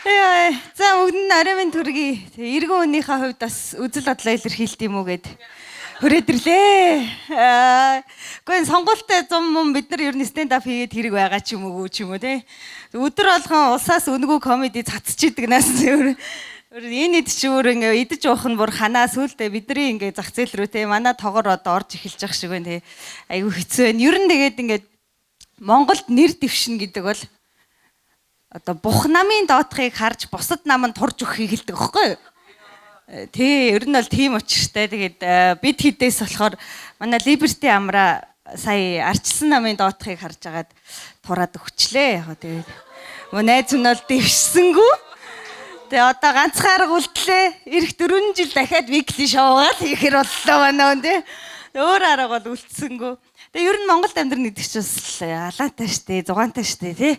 Яа, за бүгд нь орой минь төргий. Эргэн үнийхээ хувьд бас үзэл бодлоо илэрхийлт юм уу гэд хүрээд ирлээ. Гэхдээ сонгуультай зам бид нар ер нь stand up хийгээд хэрэг байгаа ч юм уу те. Өдөр болгон улсаас өнгөө комеди цацчихийдэг нас энэ ид ч өөр ингээ идэж уух нь бүр ханаа сүултээ бидний ингээ зах зээл рүү те манай тоогоор одоо орж эхэлж байгаа шиг байна те. Айгу хэцүү байна. Ер нь тэгээд ингээ Монголд нэр дэвшин гэдэг бол одоо бух намын доотхыг харж бусад наманд турж өгөхийг хэлдэг байхгүй юу? Тий, ер нь бол тийм учиртай. Тэгээд бид хідээс болохоор манай Liberty амра сая арчилсан намын доотхыг харж агаад тураад өгчлээ. Яг тэгээд мөн найз нь бол дэвшсэнгүү. Тэгээ одоо ганцхаарга үлдлээ. Ирэх 4 жил дахиад weekly шоугаар хийхэр боллоо байна тий. Өөр арга бол үлдсэнгүү. Тэгээ ер нь Монголд амьдрын гэдэг чинь бас алаатай штэ, зугаантай штэ тий.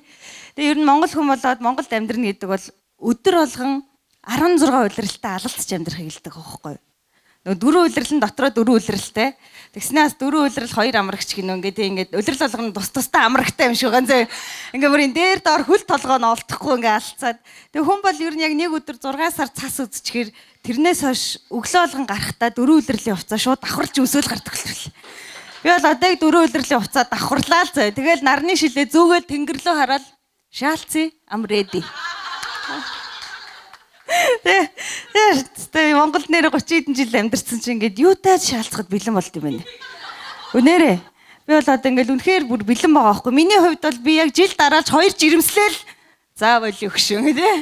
Тэгээ ер нь монгол хүн болоод Монголд амьдрын гэдэг бол өдөр болгон 16 улиралтай алалцж амьдрахыг хэлдэг байхгүй юу? Нөгөө 4 улирлын дотроо 4 улиралтай. Тэгснээс 4 улирал 2 амрагч гинөө ингээд улирал болгоно тус тустай амрагтай юм шиг ганц ингээ бүрийн дээр доор хөл толгоо нь олдохгүй ингээ алцаад. Тэгээ хүн бол ер нь яг нэг өдөр 6 сар цас үзчихээр тэрнээс хойш өглөө болгон гарахтаа 4 улирлын хувцас шууд давхарлж өсөөл гардаг болчихлоо. Би бол одоо яг 4 улирлын хувцас давхарлаа л зөө. Тэгэл нарны шилээ зүүгээл тэнгэр рүү хараад шаалцъя ам ready. Тэгээ Монголд нэр 30 хэдэн жил амьдарсан чинь ингээд юутай шаалцахад бэлэн болд юм байна. Үнээрээ би бол одоо ингээд үнэхээр бүр бэлэн байгаа байхгүй. Миний хувьд бол би яг жил дараалж 2 жирэмслээл заавал өгшөн тий.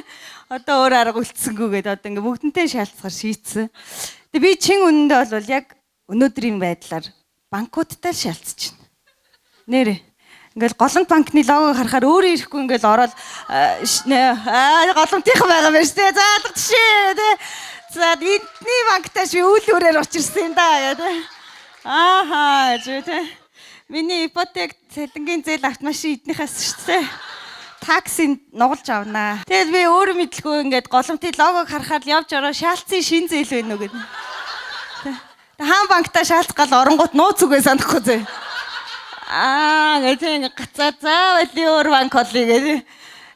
Одоо өөр арга үлдсэнгүүгээд одоо ингээд бүгдэнтэй шаалцахаар шийдсэн. Тэгээ би чин үнэндээ бол яг өнөөдрийн байдлаар банкудтай шаалцж байна. Нэрээ ингээл голомт банкны логог харахаар өөрөө ирэхгүй ингээл ороод голомтынхан байгаа байж тээ заалга тшээ тээ за эдний банктайш би үйл өрөөр учирсан юм да гэдэг ааха зү тээ миний ипотек цалингийн зээл автомашин эднийхээс шүү дээ таксинд нугалж авнаа тэгэл би өөрөө мэдлгүй ингээд голомтын логог харахаар явж ороо шаалцсан шин зээл байна уу гэдэг хаан банктай шаалцах гал оронгууд нууц үгээ санахгүй зэ гэдэг гацаа заавал өөр банк олъё гэдэг.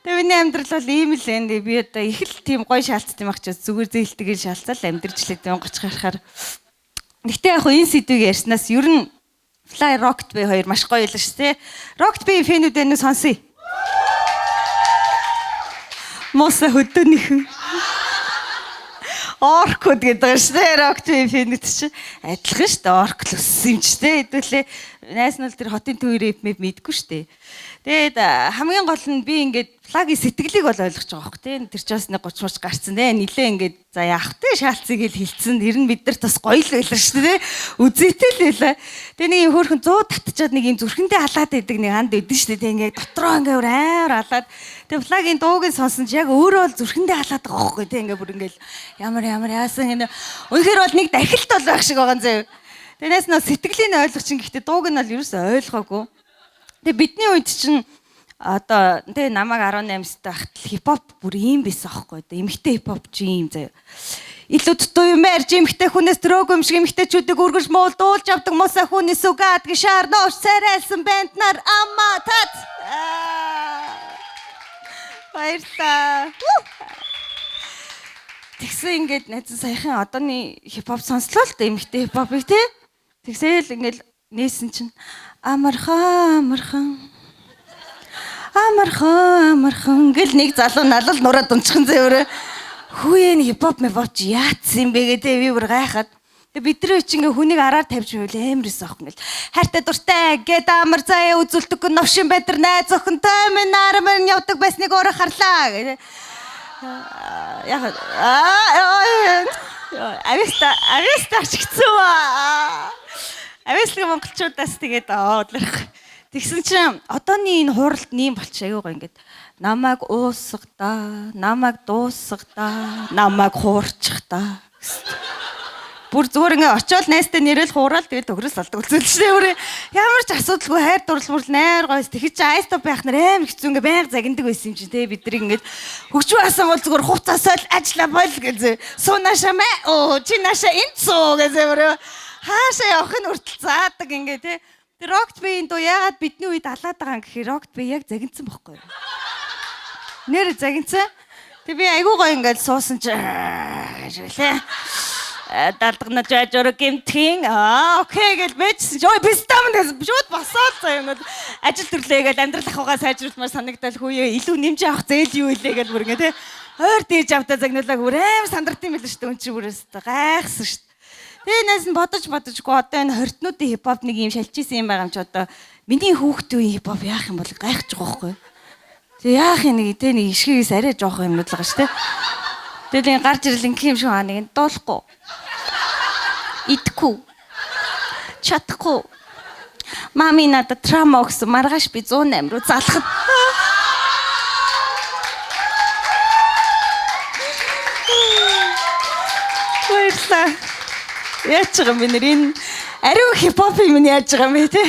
Тэгээ миний амьдрал бол ийм л энэ би одоо их л тийм гоё шаалцсан юм ах ч зүгээр зээлтэйгээр шаалцаал амьдржлээ 30 гарахаар. Гэхдээ яг энэ сэдвийг ярьснаас ер нь Fly Rocket B 2 маш гоё л шүү дээ. Rocket B фэнүүдээ нэг сонсъё. Моса хөдөөнийхэн. Оркуд гэдэг шүү дээ. Rocket B фэнүүд чинь адилхан шүү дээ. Орк л өссөн юм ч дээ. Хэдүүлээ найс нь л тэр хотын төвийн рэп мэдгүй шүү дээ. Тэгээд хамгийн гол нь би ингээд флагийн сэтгэлийг бол ойлгож байгаа хөөх тийм. Тэр ч бас нэг 30 мурч гарцсан те. Нилээ ингээд за яах те шаалцгийг л хилцсэн. Тэр нь бид нарт бас гоё л байлаа шүү дээ. Үзээтэй л байлаа. Тэгээ нэг хөөхөн 100 татчихад нэг юм зүрхэндээ халаад идэг нэг анд идэв шүү дээ. Ингээд дотроо ингээд амар халаад. Тэгээ флагийн дууг нь сонсон чи яг өөрөө бол зүрхэндээ халаад байгаа хөөх те. Ингээд бүр ингээд ямар яасан энэ үнэхээр бол нэг дахилт бол байх шиг байгаа зөө. Тэрнээс нь сэтгэлийн ойлгох чинь гэхдээ дууг нь бол ерөөсөй ойлгоогүй. Тэгээ бидний үед чинь одоо тэ намайг 18 тахт хипхоп бүр ийм байсан аахгүй. Эмэгтэй хипхоп чи ийм заяа. Илүү дутуу юм ярьж эмэгтэй хүнээс дрог юм шиг эмэгтэйчүүдийг үргэлж муул дуулж авдаг мосаа хүний сүгад гişар нууш сарайлсан банд нар амма тат. Баярлаа. Тэгсэн ингээд найз саяхан одооний хипхоп сонслоо л да эмэгтэй хипхопыг тий. Тэгсээл ингээл нээсэн чинь амархан гэл нэг залуу налал нураад унчихсан зөөрөө хүүе энэ хипхоп мепоч яатсан юм бэ гэдэг би бүр гайхаад тэг бидний үчи ингээ хүнийг араар тавьж байвал амарс аах ингээл хайртай дуртай гэд амар заяа үзүүлдэг новшин байтар найз охинтой минь нармын явдаг байсныг өөрөө харлаа гэдэг яг ависта чигцүү авиаслаг монголчуудаас тэгээд одлох. Тэгсэн чинь одооний энэ хууралд нэм болчих аюугаа ингээд намайг уусгадаа, намайг дуусгадаа, намайг хуурчихдаа. Бүр зүгээр ингээ очиод найстай нэрэл хуурал тэгээд төгрөс алдаг үлзэл шүү дээ. Ямар ч асуудалгүй хайр дурлал мөрл найр гойс тэгэхэд чи айстоп байх нар аим хэцүү ингээ байнга загиндаг байсан юм чи те бид нар ингээд хөгжүү асан бол зүгээр хувцасаал ажилла бол гэж суунаашаа мэ чи нааша энэ цоо гэж өөрөө хаашаа явах нь хүртэл заадаг ингээ те. Тэр Rocket B-ийн дуу яагаад бидний үед алаад байгаа юм гэхээр Rocket B яг загинцсан бохгүй юу? Нэр загинцсан. Тэг би айгуу гоё ингээд суусан чи гэлээ. Даалгана жажор гэмтгийн окей гэж бичсэн. Ой бистам гэсэн шууд босоод заяа ингээд ажил төрлөө гэж амьдрал ахуйгаа сайжруулмаар санагдал хүүе илүү нэмж авах зээл юу илээ гэж бүр ингээд те хойр дээж автаа загнуулаа бүр аим сандарт юм байл шүү дээ. Үн чи бүрээс гайхсан шүү дээ. Тэгээ нэс нь бодожгүй одоо энэ хортнуудын хипхоп нэг юм шалжижсэн юм байгаа юм чи одоо миний хүүхдийн үеийн хипхоп яах юм бол гайхаж байгаа байхгүй. Тэгээ яах юм нэг тэ нэг ишгээс арай жоох юмнууд л байгаа шүү дээ. Тэгээ гарч ирэл инх юм шиг аа нэг дуулахгүй. Идэхгүй. Чадахгүй. Мами надад трама өгсөн. Маргааш би 108 руу залхад. Баярлалаа. Яаж байгаа юм бэ нэр энэ ариун хипхоп юм яаж байгаа юм бэ те?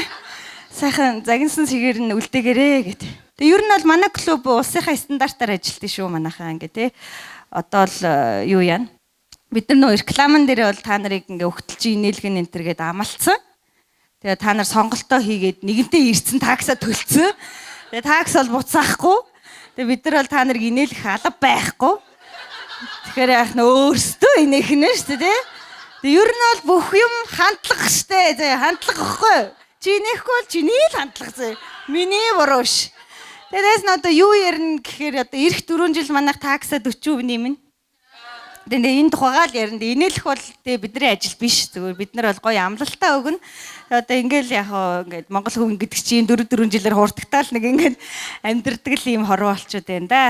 Сайхан загинсан сэгээр нь үлдээгээрээ гэт. Тэгээ ер нь бол манай клуб улсынхаа стандартаар ажилтдаг шүү манайхаа ингээ те. Одоо л юу яана? Бид нар нөө рекламан дээр бол та нарыг ингээ өгтөлж инээлгэн энтер гээд амлцсан. Тэгээ та нар сонголтоо хийгээд нэгэнтээ ирсэн таксаа төлцсөн. Тэгээ такс бол буцаахгүй. Тэгээ бид нар бол та нарыг инээлэх алба байхгүй. Тэгэхээр яах нь өөрсдөө инээх нь шүү дээ. Тэгээ ер нь бол бүх юм хандлага штэ. Тэгээ хандлага гэхгүй. Чи инехгүй бол чиний л хандлага зөө. Миний буруу ш. Тэгээс нь одоо юу ярина гэхээр одоо эх 4 жил манайх таксаа 40% нэмнэ. Тэгээ энэ тухайгаа л ярина. Инээлэх бол тэгээ бидний ажил биш. Зүгээр бид нар бол гоё амлалтаа өгнө. Одоо ингээл яг ингээд монгол хүн гэдэг чинь 4 жилээр хууртагтаал нэг ингээд амьдрдаг л юм хорвоо болчиход байна да.